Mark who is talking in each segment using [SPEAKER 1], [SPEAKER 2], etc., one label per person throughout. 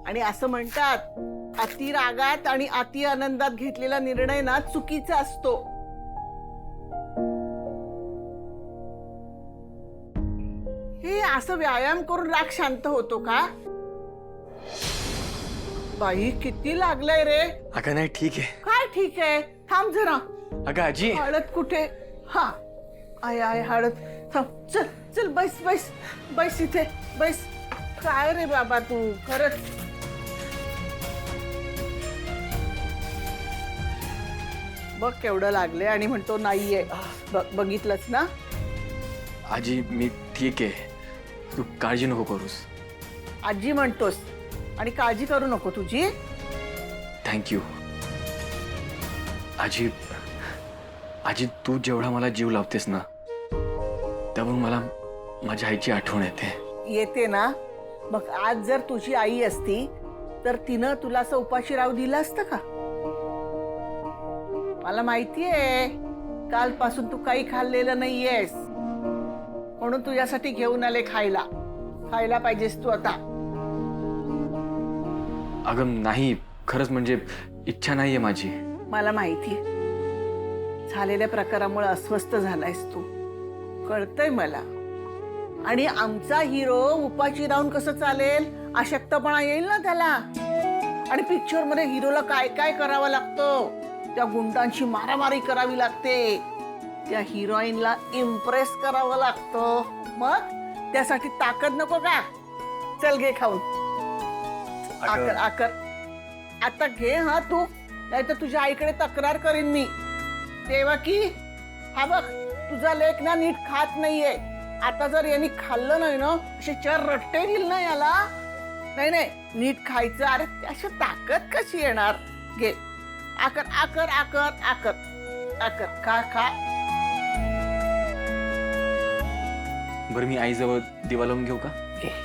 [SPEAKER 1] आणि असं म्हणतात अति रागात आणि अति आनंदात घेतलेला निर्णय ना चुकीचा असतो. हे असं व्यायाम करून राग शांत होतो का? बाई किती लागलंय रे.
[SPEAKER 2] अगं नाही ठीक आहे.
[SPEAKER 1] काय ठीक आहे, थांब जरा.
[SPEAKER 2] अगं आजी.
[SPEAKER 1] हळद कुठे? हा आय आय हळद. थांब, चल चल बैस बैस बैस इथे बैस. काय रे बाबा तू खरंच. बघ केवढं लागले आणि म्हणतो नाहीये. बघितलंच ना.
[SPEAKER 2] आजी मी ठीक आहे, तू काळजी नको करूस.
[SPEAKER 1] आजी म्हणतोस आणि काळजी करू नको तुझी.
[SPEAKER 2] थँक्यू आजी. आजी तू जेवढा मला जीव लावतेस ना त्यावरून मला माझ्या आईची आठवण येते.
[SPEAKER 1] येते ना. मग आज जर तुझी आई असती तर तिनं तुला असं उपाशी राहू दिलं असतं का? मला माहितीये कालपासून तू काही खाल्लेलं नाहीयेस म्हणून तुझ्यासाठी घेऊन आले खायला. खायला पाहिजेस तू आता.
[SPEAKER 2] अगं नाही खरंच म्हणजे इच्छा नाहीये माझी.
[SPEAKER 1] मला माहितीये झालेल्या प्रकारामुळे अस्वस्थ झालायस तू, कळतंय मला. आणि आमचा हिरो उपाशी राहून कसं चालेल? अशक्तपणा येईल ना त्याला. आणि पिक्चर मध्ये हिरोला काय काय करावं लागतं. त्या गुंडांची मारामारी करावी लागते, त्या हिरोईनला इम्प्रेस करावं लागतं. मग त्यासाठी ताकद नको का? चल घे खाऊन. आकर आकर आता घे. हा तू, नाही तर तुझ्या आईकडे तक्रार करीन मी. तेव्हा की हा बघ तुझा लेक ना नीट खात नाहीये. आता जर यांनी खाल्लं नाही ना असे 4 रट्टे दिल ना याला. नाही नाही नीट खायचं. अरे अशी ताकद कशी येणार? घे आकर आकर आकर आकर आकर खा खा.
[SPEAKER 2] बरं मी आईजवळ दिवा लावून घेऊ का?
[SPEAKER 1] घे.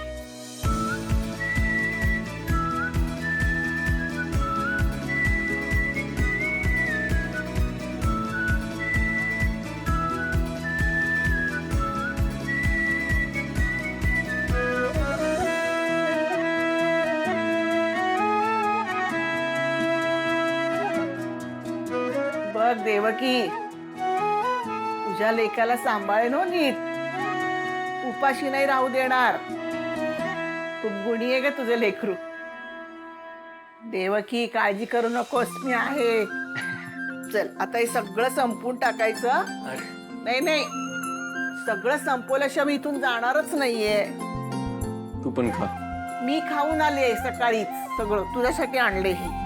[SPEAKER 1] बघ देवकी तुझ्या लेकाला सांभाळेन हो नीट. उपाशी नाही राहू देणार. खूप गुणी आहे ग तुझं लेकरू. देवकी काळजी करू नकोस, मी आहे. चल आता हे सगळं संपून टाकायचं. नाही नाही सगळं संपवल्याशिवाय मी इथून जाणारच नाहीये.
[SPEAKER 2] तू पण खा.
[SPEAKER 1] मी खाऊन आले सकाळीच. सगळं तुझ्यासाठी आणले. हे